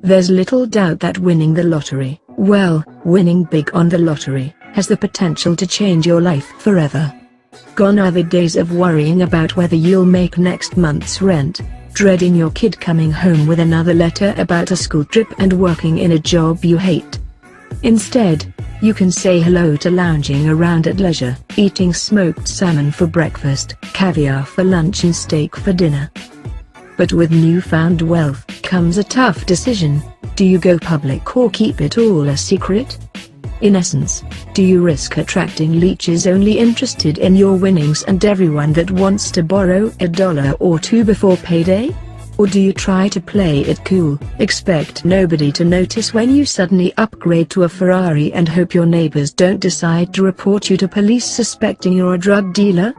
There's little doubt that winning the lottery, well, winning big on the lottery, has the potential to change your life forever. Gone are the days of worrying about whether you'll make next month's rent, dreading your kid coming home with another letter about a school trip and working in a job you hate. Instead, you can say hello to lounging around at leisure, eating smoked salmon for breakfast, caviar for lunch and steak for dinner. But with newfound wealth comes a tough decision. Do you go public or keep it all a secret? In essence, do you risk attracting leeches only interested in your winnings and everyone that wants to borrow $1 or $2 before payday? Or do you try to play it cool, expect nobody to notice when you suddenly upgrade to a Ferrari and hope your neighbors don't decide to report you to police suspecting you're a drug dealer?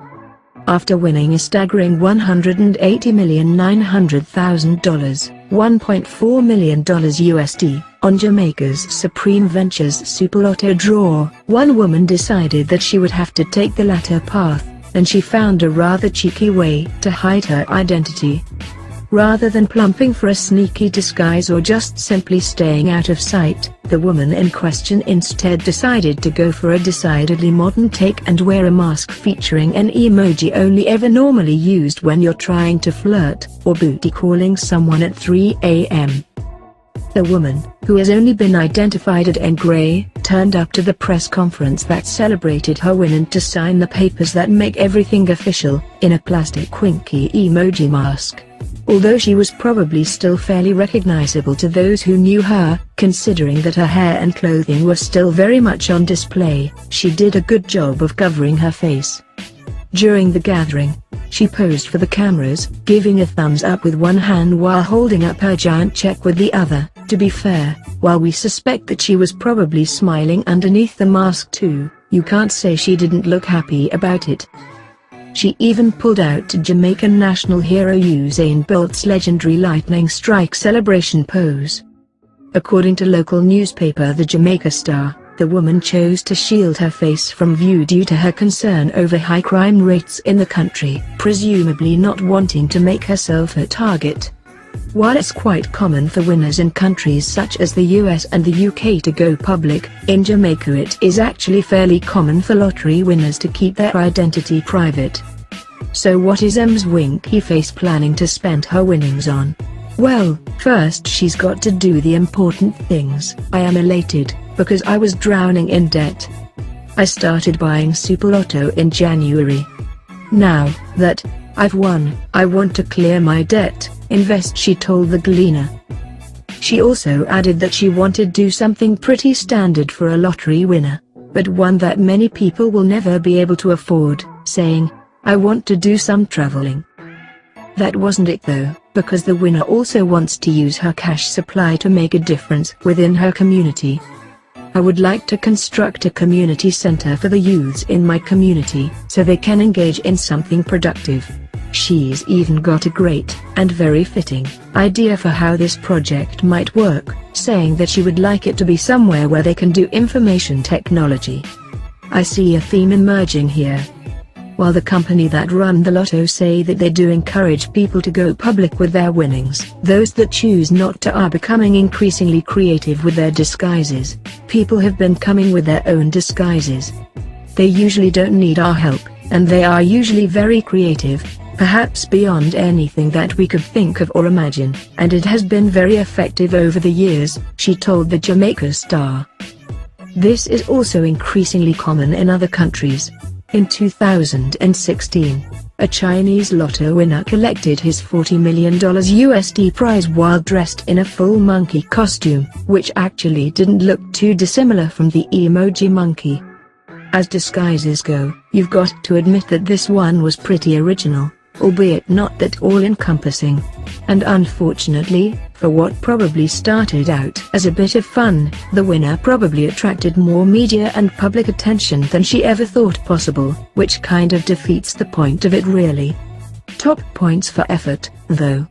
After winning a staggering $180,900,000, $1.4 million USD, on Jamaica's Supreme Ventures Super Lotto draw, one woman decided that she would have to take the latter path, and she found a rather cheeky way to hide her identity. Rather than plumping for a sneaky disguise or just simply staying out of sight, the woman in question instead decided to go for a decidedly modern take and wear a mask featuring an emoji only ever normally used when you're trying to flirt, or booty calling someone at 3 a.m. The woman, who has only been identified as N. Gray, turned up to the press conference that celebrated her win and to sign the papers that make everything official, in a plastic winky emoji mask. Although she was probably still fairly recognizable to those who knew her, considering that her hair and clothing were still very much on display, she did a good job of covering her face. During the gathering, she posed for the cameras, giving a thumbs up with one hand while holding up her giant check with the other. To be fair, while we suspect that she was probably smiling underneath the mask too, you can't say she didn't look happy about it. She even pulled out Jamaican national hero Usain Bolt's legendary lightning strike celebration pose. According to local newspaper The Jamaica Star, the woman chose to shield her face from view due to her concern over high crime rates in the country, presumably not wanting to make herself a target. While it's quite common for winners in countries such as the US and the UK to go public, in Jamaica it is actually fairly common for lottery winners to keep their identity private. So what is M's winky face planning to spend her winnings on? Well, first she's got to do the important things. I am elated, because I was drowning in debt. I started buying Super Lotto in January. Now that I've won, I want to clear my debt, invest, she told the Gleaner. She also added that she wanted to do something pretty standard for a lottery winner, but one that many people will never be able to afford, saying, "I want to do some traveling." That wasn't it though, because the winner also wants to use her cash supply to make a difference within her community. "I would like to construct a community center for the youths in my community, so they can engage in something productive." She's even got a great, and very fitting, idea for how this project might work, saying that she would like it to be somewhere where they can do information technology. I see a theme emerging here. While the company that run the lotto say that they do encourage people to go public with their winnings, those that choose not to are becoming increasingly creative with their disguises. People have been coming with their own disguises. They usually don't need our help, and they are usually very creative, perhaps beyond anything that we could think of or imagine, and it has been very effective over the years, she told the Jamaica Star. This is also increasingly common in other countries. In 2016, a Chinese lotto winner collected his $40 million USD prize while dressed in a full monkey costume, which actually didn't look too dissimilar from the emoji monkey. As disguises go, you've got to admit that this one was pretty original, albeit not that all-encompassing. And unfortunately, for what probably started out as a bit of fun, the winner probably attracted more media and public attention than she ever thought possible, which kind of defeats the point of it really. Top points for effort, though.